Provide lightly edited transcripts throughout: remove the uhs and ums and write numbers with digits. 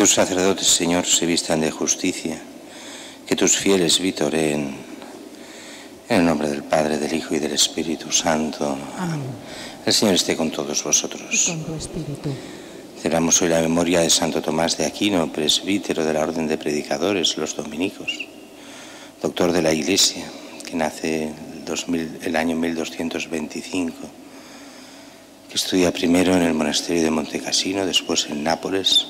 tus sacerdotes, Señor, se vistan de justicia, que tus fieles vitoreen. En el nombre del Padre, del Hijo y del Espíritu Santo. Amén. El Señor esté con todos vosotros. Y con tu espíritu. Celebramos hoy la memoria de Santo Tomás de Aquino, presbítero de la Orden de Predicadores, los dominicos, doctor de la Iglesia, que nace el año 1225, que estudia primero en el monasterio de Montecassino, después en Nápoles.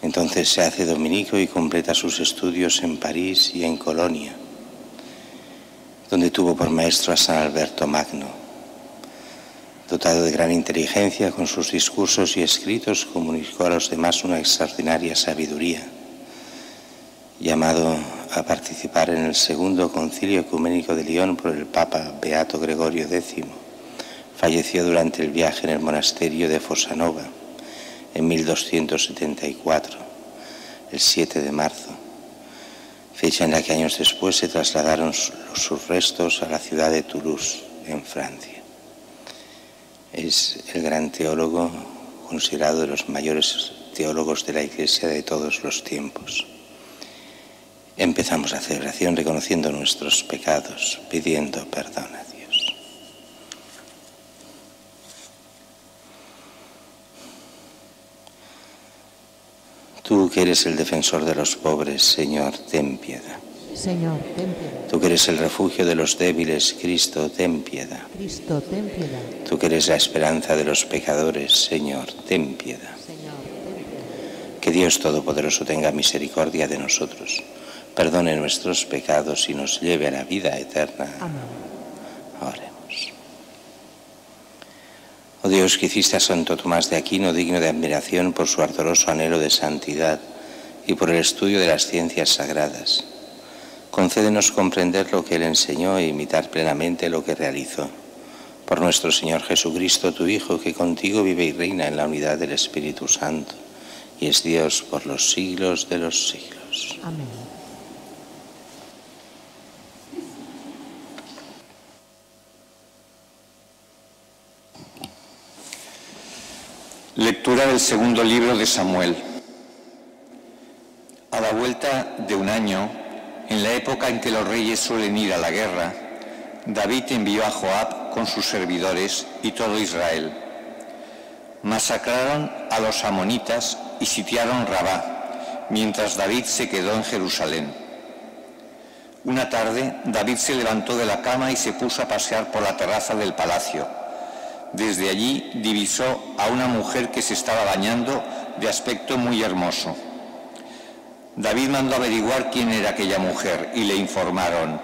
Entonces se hace dominico y completa sus estudios en París y en Colonia, donde tuvo por maestro a San Alberto Magno. Dotado de gran inteligencia, con sus discursos y escritos comunicó a los demás una extraordinaria sabiduría. Llamado a participar en el segundo concilio ecuménico de Lyon por el Papa Beato Gregorio X, falleció durante el viaje en el monasterio de Fossanova en 1274, el 7 de marzo, fecha en la que años después se trasladaron sus restos a la ciudad de Toulouse, en Francia. Es el gran teólogo, considerado de los mayores teólogos de la Iglesia de todos los tiempos. Empezamos la celebración reconociendo nuestros pecados, pidiendo perdón a Dios. Tú que eres el defensor de los pobres, Señor, ten piedad. Señor, ten piedad. Tú que eres el refugio de los débiles, Cristo, ten piedad. Cristo, ten piedad. Tú que eres la esperanza de los pecadores, Señor, ten piedad. Señor, ten piedad. Que Dios Todopoderoso tenga misericordia de nosotros, perdone nuestros pecados y nos lleve a la vida eterna. Amén. Oremos. Oh Dios, que hiciste a Santo Tomás de Aquino digno de admiración por su ardoroso anhelo de santidad y por el estudio de las ciencias sagradas, concédenos comprender lo que él enseñó e imitar plenamente lo que realizó. Por nuestro Señor Jesucristo, tu Hijo, que contigo vive y reina en la unidad del Espíritu Santo, y es Dios por los siglos de los siglos. Amén. Lectura del segundo libro de Samuel. A la vuelta de un año, en la época en que los reyes suelen ir a la guerra, David envió a Joab con sus servidores y todo Israel. Masacraron a los amonitas y sitiaron Rabá, mientras David se quedó en Jerusalén. Una tarde, David se levantó de la cama y se puso a pasear por la terraza del palacio. Desde allí divisó a una mujer que se estaba bañando, de aspecto muy hermoso. David mandó averiguar quién era aquella mujer y le informaron: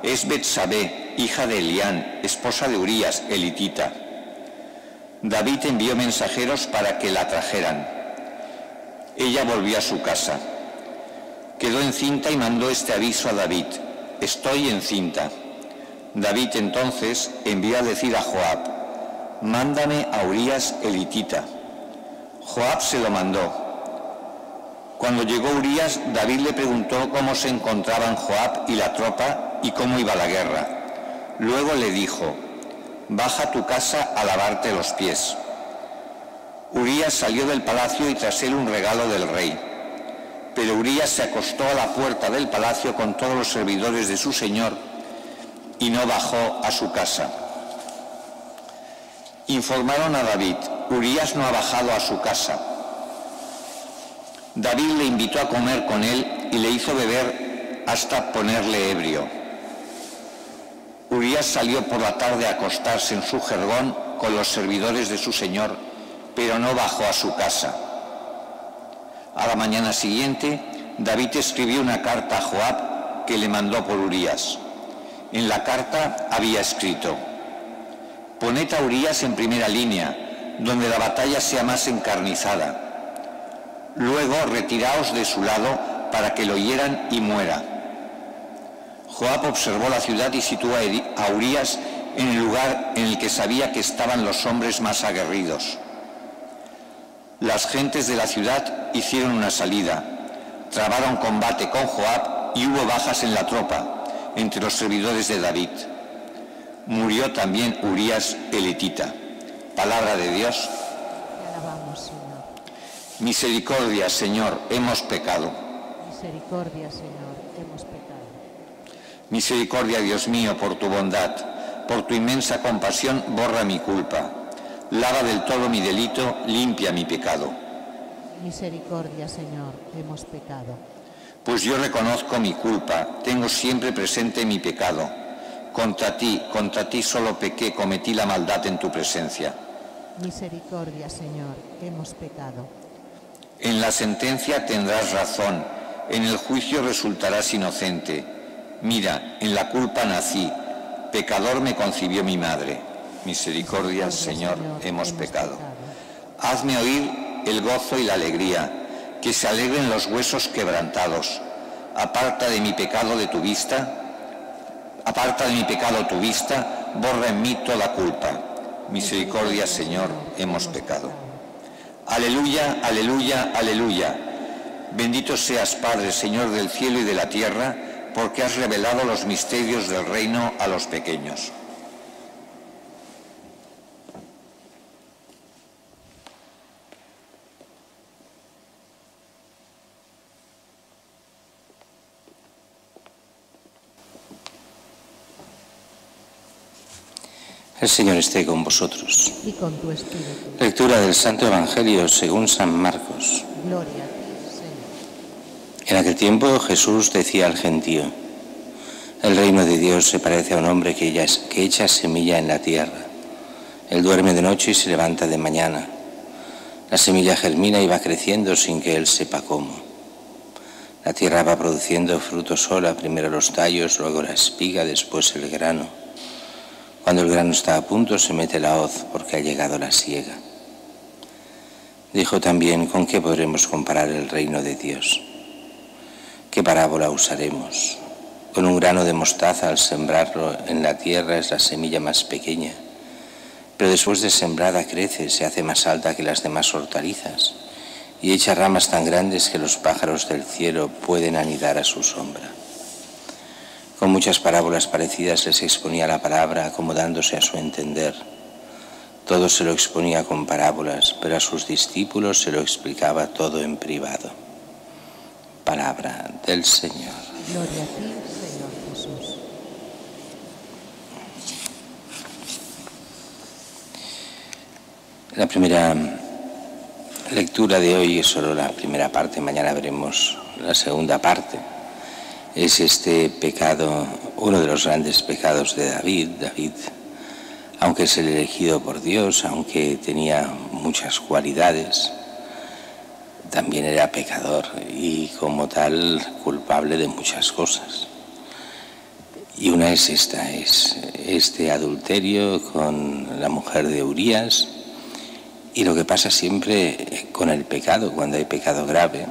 es Betsabé, hija de Elián, esposa de Urías, el hitita. David envió mensajeros para que la trajeran. Ella volvió a su casa. Quedó encinta y mandó este aviso a David: estoy encinta. David entonces envió a decir a Joab: mándame a Urías el hitita. Joab se lo mandó. Cuando llegó Urías, David le preguntó cómo se encontraban Joab y la tropa y cómo iba la guerra. Luego le dijo: baja a tu casa a lavarte los pies. Urías salió del palacio y tras él un regalo del rey. Pero Urías se acostó a la puerta del palacio con todos los servidores de su señor y no bajó a su casa. Informaron a David: Urías no ha bajado a su casa. David le invitó a comer con él y le hizo beber hasta ponerle ebrio. Urías salió por la tarde a acostarse en su jergón con los servidores de su señor, pero no bajó a su casa. A la mañana siguiente, David escribió una carta a Joab que le mandó por Urías. En la carta había escrito: poned a Urías en primera línea, donde la batalla sea más encarnizada. Luego retiraos de su lado para que lo hieran y muera. Joab observó la ciudad y situó a Urías en el lugar en el que sabía que estaban los hombres más aguerridos. Las gentes de la ciudad hicieron una salida, trabaron combate con Joab y hubo bajas en la tropa, entre los servidores de David. Murió también Urías el hitita. Palabra de Dios. Te alabamos, Señor. Misericordia, Señor, hemos pecado. Misericordia, Señor, hemos pecado. Misericordia, Dios mío, por tu bondad, por tu inmensa compasión, borra mi culpa. Lava del todo mi delito, limpia mi pecado. Misericordia, Señor, hemos pecado. Pues yo reconozco mi culpa, tengo siempre presente mi pecado. Contra ti solo pequé, cometí la maldad en tu presencia. Misericordia, Señor, hemos pecado. En la sentencia tendrás razón, en el juicio resultarás inocente. Mira, en la culpa nací, pecador me concibió mi madre. Misericordia, Señor, hemos pecado. Hazme oír el gozo y la alegría, que se alegren los huesos quebrantados. Aparta de mi pecado tu vista, borra en mí toda culpa. Misericordia, Señor, hemos pecado. Aleluya, aleluya, aleluya. Bendito seas, Padre, Señor del cielo y de la tierra, porque has revelado los misterios del reino a los pequeños. El Señor esté con vosotros. Y con tu espíritu. Lectura del Santo Evangelio según San Marcos. Gloria a ti, Señor. En aquel tiempo Jesús decía al gentío: el reino de Dios se parece a un hombre que echa semilla en la tierra. Él duerme de noche y se levanta de mañana. La semilla germina y va creciendo sin que él sepa cómo. La tierra va produciendo fruto sola, primero los tallos, luego la espiga, después el grano. Cuando el grano está a punto, se mete la hoz, porque ha llegado la siega. Dijo también: ¿con qué podremos comparar el reino de Dios? ¿Qué parábola usaremos? Con un grano de mostaza, al sembrarlo en la tierra, es la semilla más pequeña, pero después de sembrada crece, se hace más alta que las demás hortalizas y echa ramas tan grandes que los pájaros del cielo pueden anidar a su sombra. Con muchas parábolas parecidas les exponía la palabra, acomodándose a su entender. Todo se lo exponía con parábolas, pero a sus discípulos se lo explicaba todo en privado. Palabra del Señor. Gloria a ti, Señor Jesús. La primera lectura de hoy es solo la primera parte, mañana veremos la segunda parte. Es este pecado, uno de los grandes pecados de David. David, aunque es el elegido por Dios, aunque tenía muchas cualidades, también era pecador y como tal culpable de muchas cosas. Y una es esta, es este adulterio con la mujer de Urías. Y lo que pasa siempre con el pecado, cuando hay pecado grave,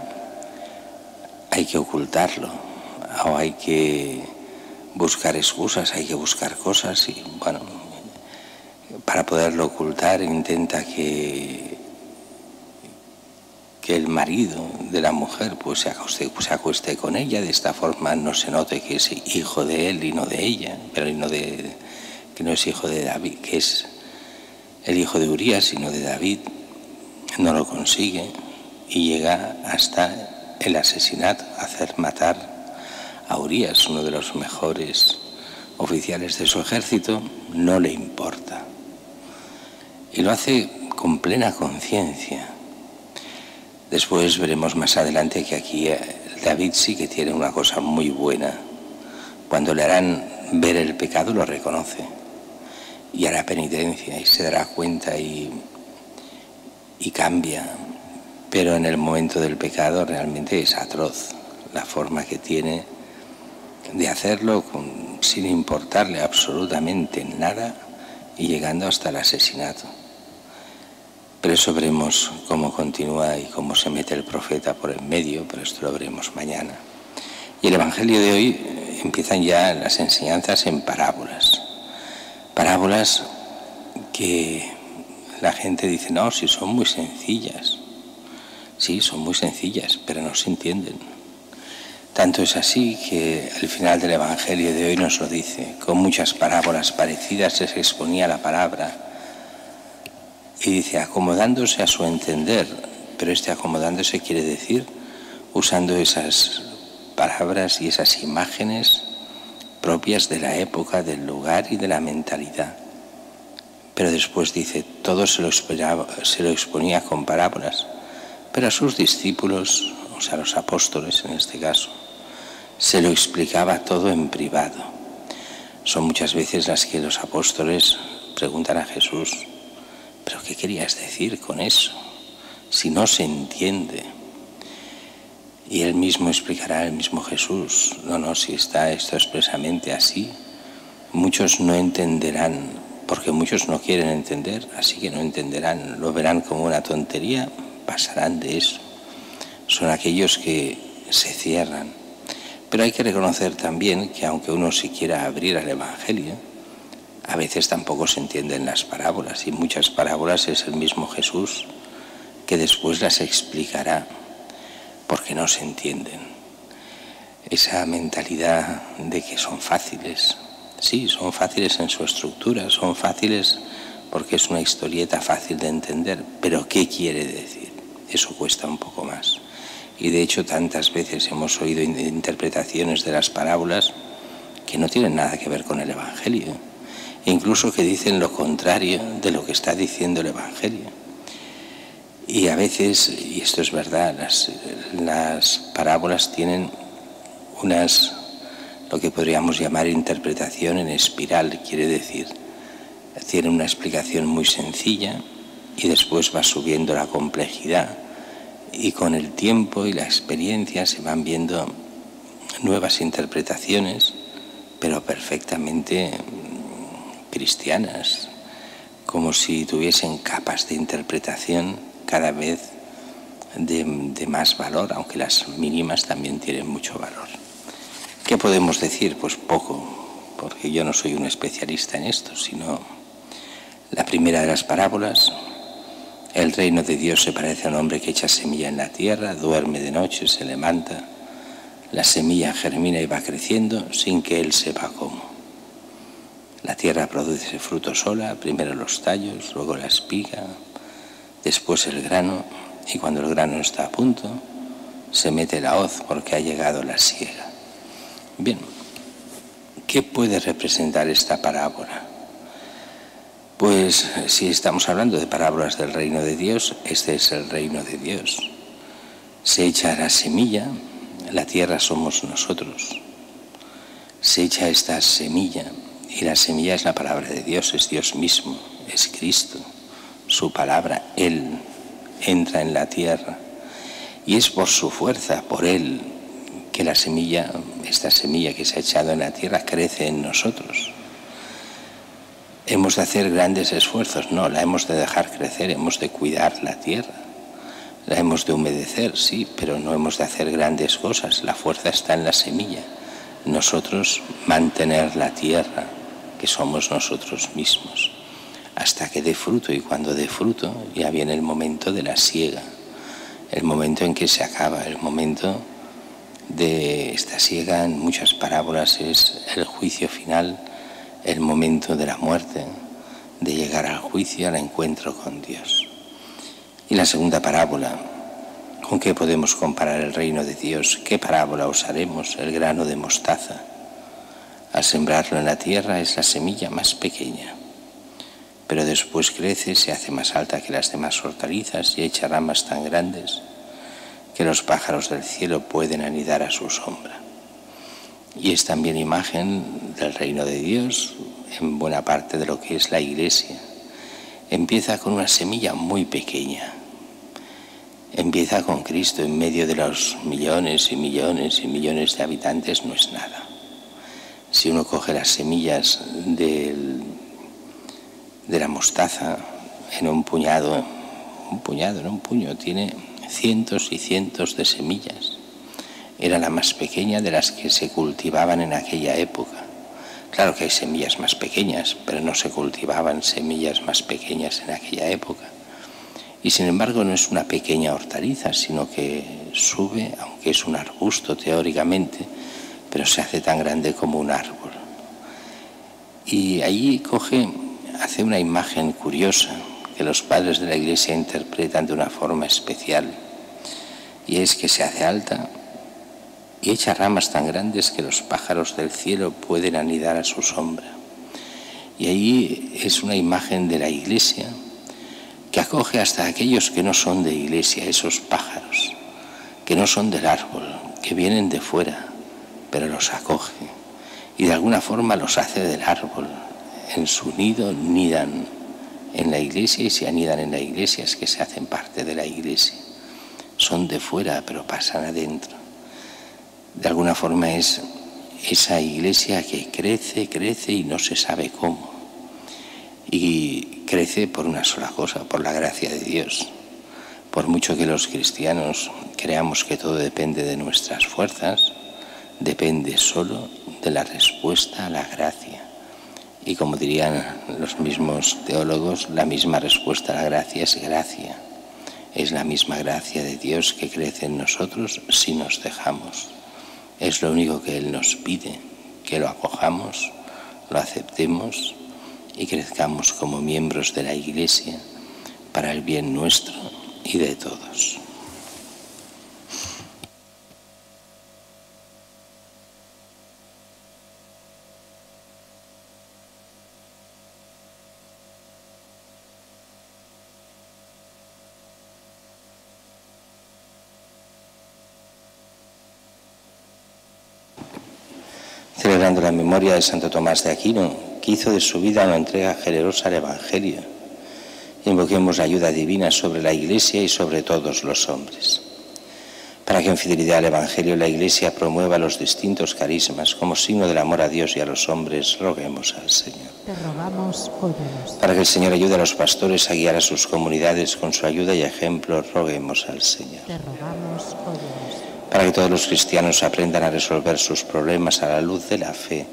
hay que ocultarlo. O hay que buscar excusas, hay que buscar cosas y, bueno, para poderlo ocultar intenta que el marido de la mujer pues se acueste con ella, de esta forma no se note que es hijo de él y no de ella, pero que no es hijo de David, que es el hijo de Urías, sino de David. No lo consigue y llega hasta el asesinato, hacer matar a Urías, uno de los mejores oficiales de su ejército. No le importa. Y lo hace con plena conciencia. Después veremos más adelante que aquí David sí que tiene una cosa muy buena. Cuando le harán ver el pecado, lo reconoce y hará penitencia y se dará cuenta y cambia. Pero en el momento del pecado realmente es atroz la forma que tiene de hacerlo sin importarle absolutamente nada y llegando hasta el asesinato. Pero eso veremos cómo continúa y cómo se mete el profeta por en medio, pero esto lo veremos mañana. Y el Evangelio de hoy empiezan ya las enseñanzas en parábolas. Parábolas que la gente dice: no, si son muy sencillas. Sí, son muy sencillas, pero no se entienden. Tanto es así que al final del Evangelio de hoy nos lo dice. Con muchas parábolas parecidas se exponía la palabra. Y dice, acomodándose a su entender, pero este acomodándose quiere decir usando esas palabras y esas imágenes propias de la época, del lugar y de la mentalidad. Pero después dice, todo se lo exponía con parábolas, pero a sus discípulos, o sea, a los apóstoles en este caso, se lo explicaba todo en privado. Son muchas veces las que los apóstoles preguntan a Jesús, ¿pero qué querías decir con eso? Si no se entiende. Y él mismo explicará, el mismo Jesús, no, si está esto expresamente así, muchos no entenderán, porque muchos no quieren entender, así que no entenderán, lo verán como una tontería, pasarán de eso. Son aquellos que se cierran. Pero hay que reconocer también que aunque uno se quiera abrir al Evangelio, a veces tampoco se entienden las parábolas, y muchas parábolas es el mismo Jesús que después las explicará, porque no se entienden. Esa mentalidad de que son fáciles, sí, son fáciles en su estructura, son fáciles porque es una historieta fácil de entender, pero ¿qué quiere decir? Eso cuesta un poco más. Y de hecho tantas veces hemos oído interpretaciones de las parábolas que no tienen nada que ver con el Evangelio, e incluso que dicen lo contrario de lo que está diciendo el Evangelio. Y a veces, y esto es verdad, las parábolas tienen lo que podríamos llamar interpretación en espiral, quiere decir, tienen una explicación muy sencilla y después va subiendo la complejidad, y con el tiempo y la experiencia se van viendo nuevas interpretaciones, pero perfectamente cristianas, como si tuviesen capas de interpretación cada vez de más valor, aunque las mínimas también tienen mucho valor. ¿Qué podemos decir? Pues poco, porque yo no soy un especialista en esto, sino la primera de las parábolas: el reino de Dios se parece a un hombre que echa semilla en la tierra, duerme de noche, se levanta, la semilla germina y va creciendo sin que él sepa cómo. La tierra produce fruto sola, primero los tallos, luego la espiga, después el grano, y cuando el grano está a punto, se mete la hoz porque ha llegado la siega. Bien, ¿qué puede representar esta parábola? Pues si estamos hablando de parábolas del reino de Dios, este es el reino de Dios. Se echa la semilla, la tierra somos nosotros. Se echa esta semilla, y la semilla es la palabra de Dios, es Dios mismo, es Cristo. Su palabra, Él entra en la tierra, y es por su fuerza, por Él, que la semilla, esta semilla que se ha echado en la tierra, crece en nosotros. ¿Hemos de hacer grandes esfuerzos? No, la hemos de dejar crecer, hemos de cuidar la tierra, la hemos de humedecer, sí, pero no hemos de hacer grandes cosas, la fuerza está en la semilla. Nosotros mantener la tierra, que somos nosotros mismos, hasta que dé fruto, y cuando dé fruto ya viene el momento de la siega, el momento en que se acaba, el momento de esta siega. En muchas parábolas es el juicio final, el momento de la muerte, de llegar al juicio, al encuentro con Dios. Y la segunda parábola, ¿con qué podemos comparar el reino de Dios? ¿Qué parábola usaremos? El grano de mostaza. Al sembrarlo en la tierra es la semilla más pequeña, pero después crece, se hace más alta que las demás hortalizas y echa ramas tan grandes que los pájaros del cielo pueden anidar a su sombra. Y es también imagen del reino de Dios en buena parte de lo que es la Iglesia. Empieza con una semilla muy pequeña. Empieza con Cristo en medio de los millones y millones y millones de habitantes, no es nada. Si uno coge las semillas de la mostaza en un puñado, en un puño, tiene cientos y cientos de semillas. Era la más pequeña de las que se cultivaban en aquella época. Claro que hay semillas más pequeñas, pero no se cultivaban semillas más pequeñas en aquella época. Y sin embargo no es una pequeña hortaliza, sino que sube, aunque es un arbusto teóricamente, pero se hace tan grande como un árbol. Y allí hace una imagen curiosa, que los padres de la Iglesia interpretan de una forma especial, y es que se hace alta y echa ramas tan grandes que los pájaros del cielo pueden anidar a su sombra. Y ahí es una imagen de la Iglesia que acoge hasta aquellos que no son de Iglesia, esos pájaros, que no son del árbol, que vienen de fuera, pero los acoge y de alguna forma los hace del árbol. En su nido nidan en la Iglesia, y si anidan en la Iglesia es que se hacen parte de la Iglesia. Son de fuera, pero pasan adentro. De alguna forma es esa Iglesia que crece, crece y no se sabe cómo. Y crece por una sola cosa, por la gracia de Dios. Por mucho que los cristianos creamos que todo depende de nuestras fuerzas, depende solo de la respuesta a la gracia. Y como dirían los mismos teólogos, la misma respuesta a la gracia es gracia. Es la misma gracia de Dios que crece en nosotros si nos dejamos. Es lo único que Él nos pide, que lo acojamos, lo aceptemos y crezcamos como miembros de la Iglesia para el bien nuestro y de todos. Celebrando la memoria de Santo Tomás de Aquino, que hizo de su vida una entrega generosa al Evangelio. Invoquemos la ayuda divina sobre la Iglesia y sobre todos los hombres, para que en fidelidad al Evangelio la Iglesia promueva los distintos carismas como signo del amor a Dios y a los hombres. Roguemos al Señor. Te rogamos, óyenos. Para que el Señor ayude a los pastores a guiar a sus comunidades con su ayuda y ejemplo. Roguemos al Señor. Te rogamos, óyenos. Para que todos los cristianos aprendan a resolver sus problemas a la luz de la fe.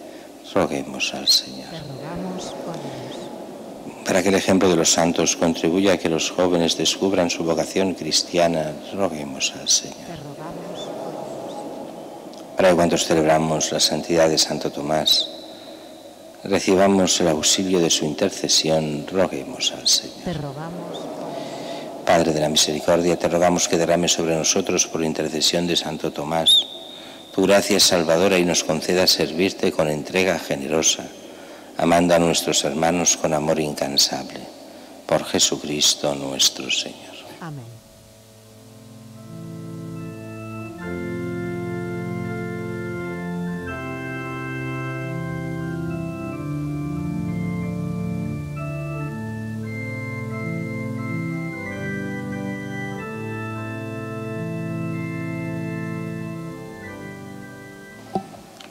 Roguemos al Señor. Te rogamos, óyenos. Para que el ejemplo de los santos contribuya a que los jóvenes descubran su vocación cristiana. Roguemos al Señor. Te rogamos, óyenos. Para que cuantos celebramos la santidad de Santo Tomás, recibamos el auxilio de su intercesión. Roguemos al Señor. Te rogamos, óyenos. Padre de la misericordia, te rogamos que derrame sobre nosotros por intercesión de Santo Tomás tu gracia salvadora y nos conceda servirte con entrega generosa, amando a nuestros hermanos con amor incansable. Por Jesucristo nuestro Señor. Amén.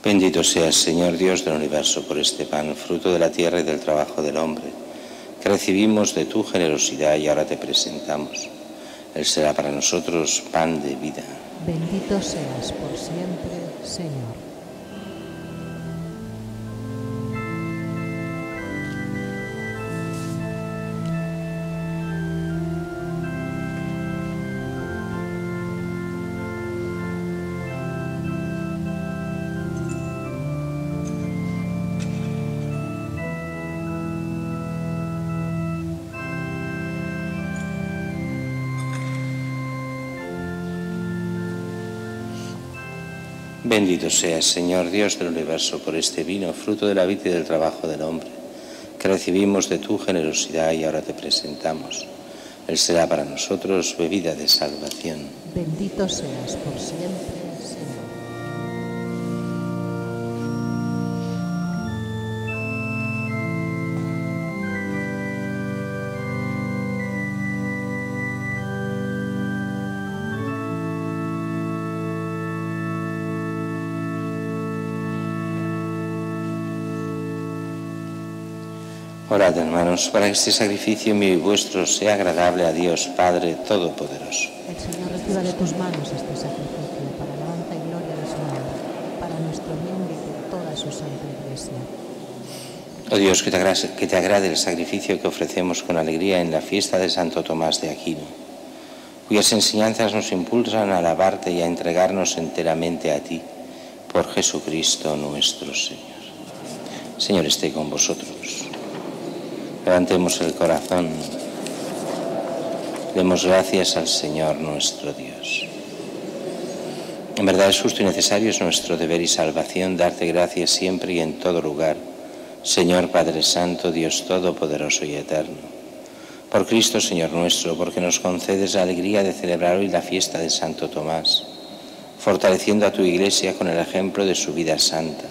Bendito seas, Señor Dios del universo, por este pan, fruto de la tierra y del trabajo del hombre, que recibimos de tu generosidad y ahora te presentamos. Él será para nosotros pan de vida. Bendito seas por siempre, Señor. Bendito seas, Señor Dios del universo, por este vino, fruto de la vida y del trabajo del hombre, que recibimos de tu generosidad y ahora te presentamos. Él será para nosotros bebida de salvación. Bendito seas por siempre, Señor. Orad, hermanos, para que este sacrificio mío y vuestro sea agradable a Dios Padre Todopoderoso. El Señor reciba de tus manos este sacrificio para alabanza y gloria de su nombre, para nuestro bien y de toda su santa Iglesia. Oh Dios, que te agrade el sacrificio que ofrecemos con alegría en la fiesta de Santo Tomás de Aquino, cuyas enseñanzas nos impulsan a alabarte y a entregarnos enteramente a ti, por Jesucristo nuestro Señor. Señor, esté con vosotros. Levantemos el corazón. Demos gracias al Señor nuestro Dios. En verdad es justo y necesario, es nuestro deber y salvación darte gracias siempre y en todo lugar, Señor Padre Santo, Dios Todopoderoso y Eterno. Por Cristo, Señor nuestro, porque nos concedes la alegría de celebrar hoy la fiesta de Santo Tomás, fortaleciendo a tu Iglesia con el ejemplo de su vida santa,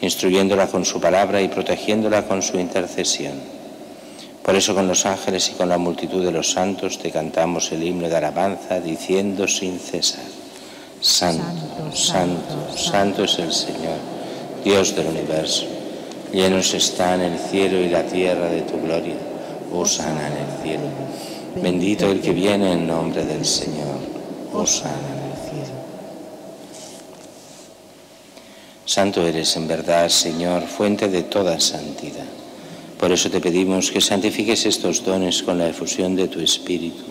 instruyéndola con su palabra y protegiéndola con su intercesión. Por eso con los ángeles y con la multitud de los santos te cantamos el himno de alabanza, diciendo sin cesar: Santo, santo, santo es el Señor, Dios del universo. Llenos están el cielo y la tierra de tu gloria. Hosana en el cielo. Bendito el que viene en nombre del Señor. Hosana en el cielo. Santo eres en verdad, Señor, fuente de toda santidad. Por eso te pedimos que santifiques estos dones con la efusión de tu Espíritu,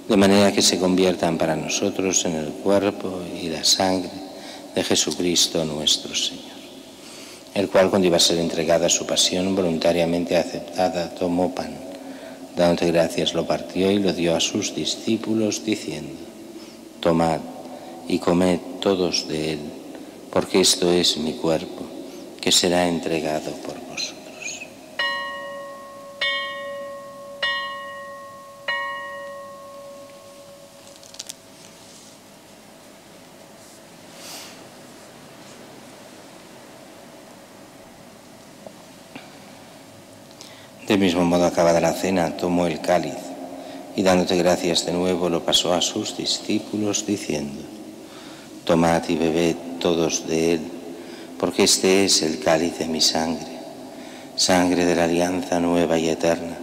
de manera que se conviertan para nosotros en el cuerpo y la sangre de Jesucristo nuestro Señor, el cual, cuando iba a ser entregada a su pasión voluntariamente aceptada, tomó pan, dándote gracias, lo partió y lo dio a sus discípulos, diciendo: Tomad y comed todos de él, porque esto es mi cuerpo, que será entregado por vosotros. Del mismo modo, acabada la cena, tomó el cáliz y, dándote gracias de nuevo, lo pasó a sus discípulos, diciendo: Tomad y bebed todos de él, porque este es el cáliz de mi sangre, sangre de la alianza nueva y eterna,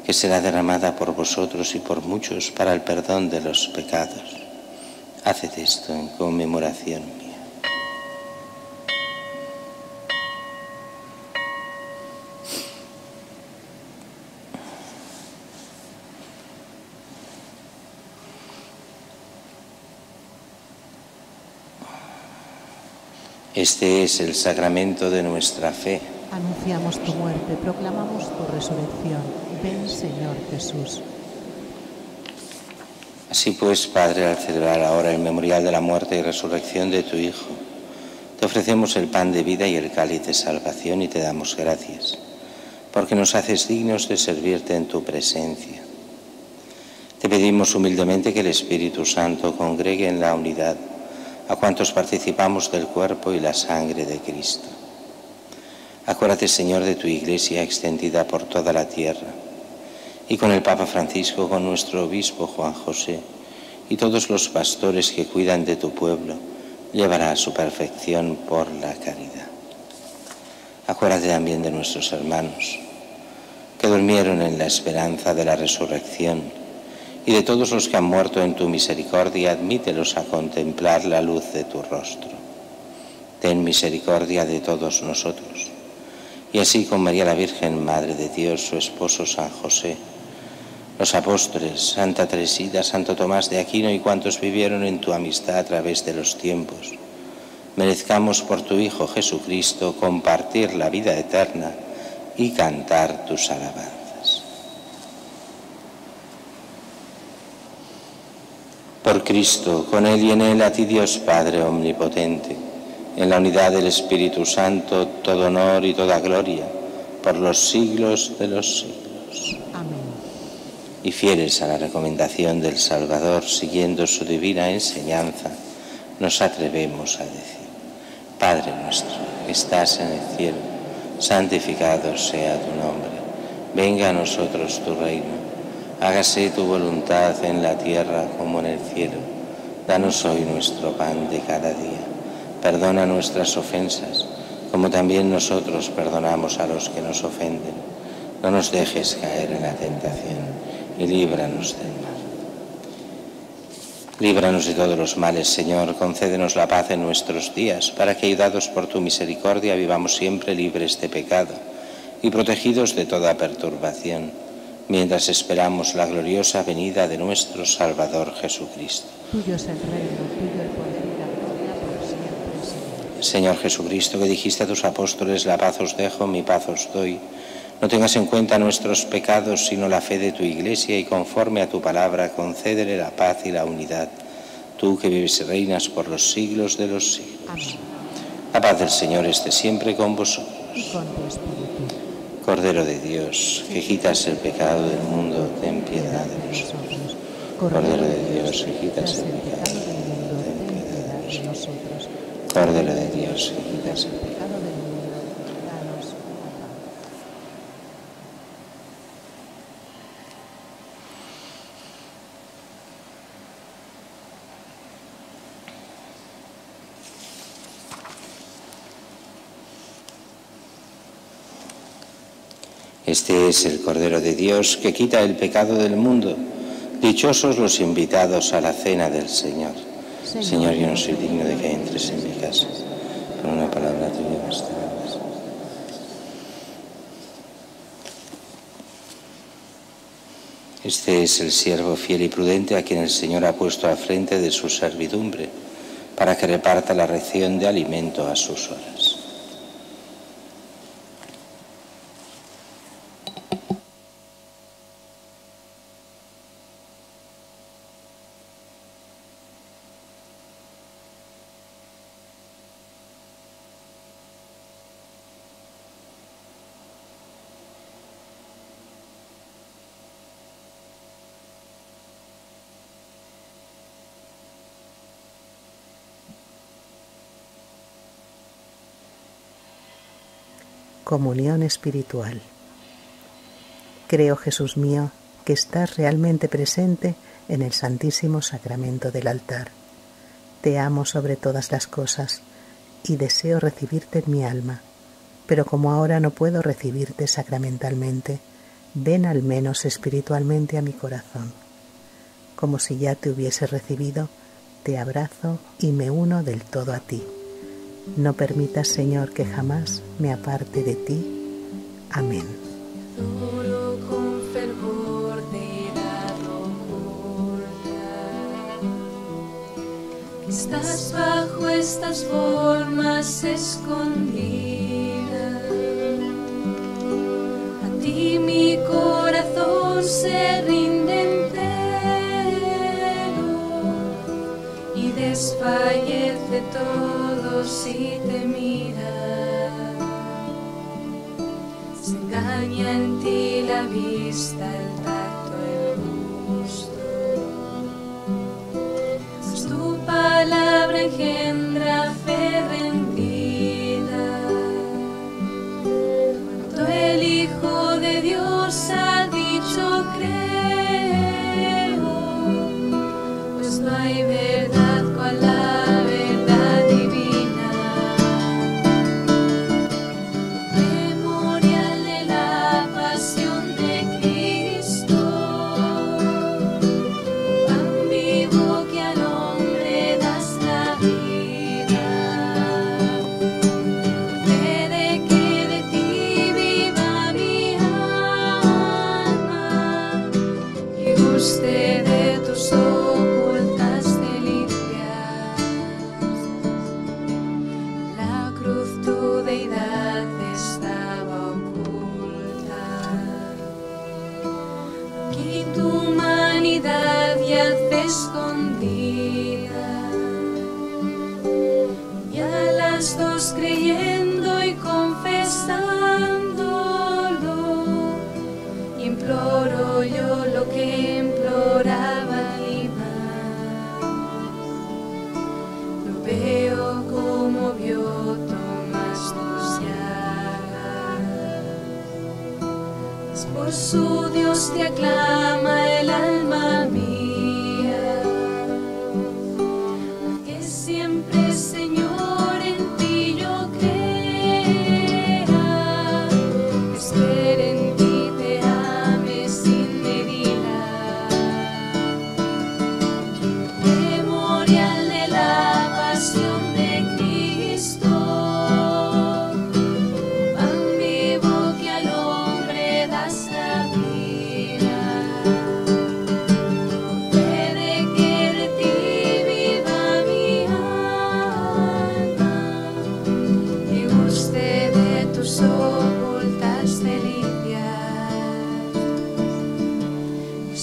que será derramada por vosotros y por muchos para el perdón de los pecados. Haced esto en conmemoración mía. Este es el sacramento de nuestra fe. Anunciamos tu muerte, proclamamos tu resurrección. Ven, Señor Jesús. Así pues, Padre, al celebrar ahora el memorial de la muerte y resurrección de tu Hijo, te ofrecemos el pan de vida y el cáliz de salvación y te damos gracias, porque nos haces dignos de servirte en tu presencia. Te pedimos humildemente que el Espíritu Santo congregue en la unidad a cuantos participamos del cuerpo y la sangre de Cristo. Acuérdate, Señor, de tu Iglesia extendida por toda la tierra, y con el Papa Francisco, con nuestro obispo Juan José, y todos los pastores que cuidan de tu pueblo, llevará a su perfección por la caridad. Acuérdate también de nuestros hermanos, que durmieron en la esperanza de la resurrección, y de todos los que han muerto en tu misericordia, admítelos a contemplar la luz de tu rostro. Ten misericordia de todos nosotros. Y así con María la Virgen, Madre de Dios, su esposo San José, los apóstoles, Santa Teresita, Santo Tomás de Aquino y cuantos vivieron en tu amistad a través de los tiempos, merezcamos por tu Hijo Jesucristo compartir la vida eterna y cantar tus alabanzas. Por Cristo, con Él y en Él, a ti Dios Padre Omnipotente, en la unidad del Espíritu Santo, todo honor y toda gloria, por los siglos de los siglos. Amén. Y fieles a la recomendación del Salvador, siguiendo su divina enseñanza, nos atrevemos a decir: Padre nuestro, que estás en el cielo, santificado sea tu nombre. Venga a nosotros tu reino. Hágase tu voluntad en la tierra como en el cielo. Danos hoy nuestro pan de cada día. Perdona nuestras ofensas, como también nosotros perdonamos a los que nos ofenden. No nos dejes caer en la tentación y líbranos del mal. Líbranos de todos los males, Señor. Concédenos la paz en nuestros días, para que, ayudados por tu misericordia, vivamos siempre libres de pecado y protegidos de toda perturbación, mientras esperamos la gloriosa venida de nuestro Salvador Jesucristo. Tuyo es el reino, tuyo el poder y la gloria por siempre, Señor. Señor Jesucristo, que dijiste a tus apóstoles: la paz os dejo, mi paz os doy, No tengas en cuenta nuestros pecados, sino la fe de tu Iglesia, y conforme a tu palabra concédele la paz y la unidad, tú que vives y reinas por los siglos de los siglos. Amén. La paz del Señor esté siempre con vosotros. Y con tu espíritu. Cordero de Dios, que quitas el pecado del mundo, ten piedad de nosotros. Cordero de Dios, que quitas el pecado del mundo, ten piedad de nosotros. Cordero de Dios, que quitas el pecado del mundo, danos la paz. Este es el Cordero de Dios que quita el pecado del mundo. Dichosos los invitados a la cena del Señor. Señor, yo no soy digno de que entres en mi casa. Por una palabra tuya bastará. Este es el siervo fiel y prudente a quien el Señor ha puesto al frente de su servidumbre, para que reparta la ración de alimento a sus horas. Comunión espiritual. Creo, Jesús mío, que estás realmente presente en el Santísimo Sacramento del altar. Te amo sobre todas las cosas y deseo recibirte en mi alma, pero como ahora no puedo recibirte sacramentalmente, ven al menos espiritualmente a mi corazón. Como si ya te hubiese recibido, te abrazo y me uno del todo a ti. No permitas, Señor, que jamás me aparte de ti. Amén. Adoro con fervor deidad oculta, que estás bajo estas formas escondidas. A ti mi corazón se rinde entero y desfallece todo si te mira. Se engaña en ti la vista, el tacto, el gusto, pues tu palabra engendra fe rendida. Cuando el Hijo de Dios ha dicho creo, pues no hay verdad cual la verdad divina. Memorial de la pasión de Cristo, pan vivo que al hombre das la vida. Fe de que de ti viva mi alma y guste de tus ocultas delicias. La cruz tu deidad estaba oculta, aquí tu humanidad yace escondida, y a las dos creyendo y confesándolo, imploro yo lo que imploraba Iván. Lo veo como vio Tomás tus llagas. Por su Dios te aclama el alma mía.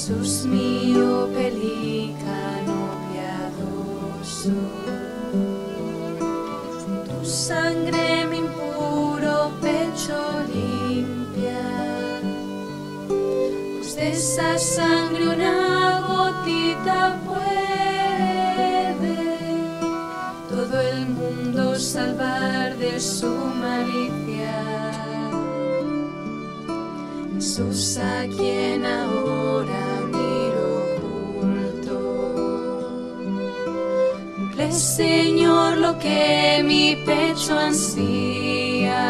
Jesús mío, pelícano piadoso, tu sangre mi impuro pecho limpia, pues de esa sangre una gotita puede todo el mundo salvar de su malicia. Jesús, a quien ahora miro oculto, cumple, Señor, lo que mi pecho ansía,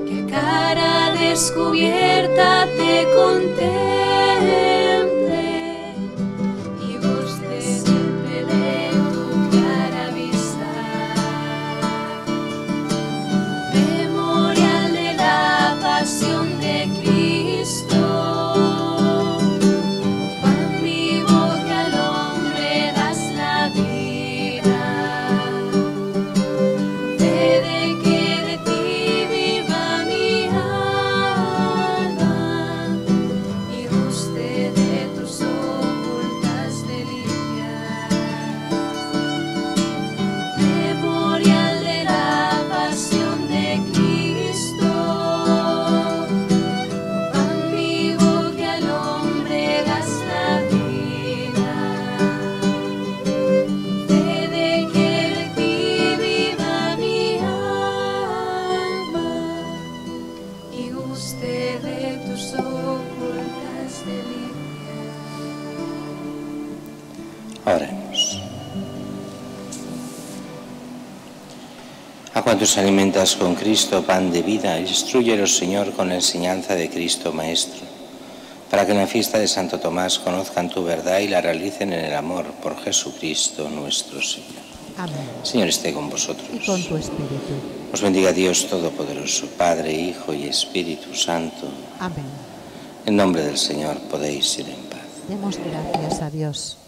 que a cara descubierta te contemple y guste siempre de tu clara vista. Memorial de la pasión de Cristo, pan vivo que al hombre das la vida, concede que de ti viva mi alma y guste de tus ocultas delicias. Memorial de la pasión de Cristo, pan vivo que al hombre das la vida, concede que de ti viva mi alma y guste de tus ocultas delicias. Oremos. A cuantos alimentas con Cristo, pan de vida, instrúyelos, Señor, con la enseñanza de Cristo Maestro, para que en la fiesta de Santo Tomás conozcan tu verdad y la realicen en el amor por Jesucristo nuestro Señor. Amén. Señor, esté con vosotros. Y con tu espíritu. Os bendiga Dios Todopoderoso, Padre, Hijo y Espíritu Santo. Amén. En nombre del Señor podéis ir en paz. Demos gracias a Dios.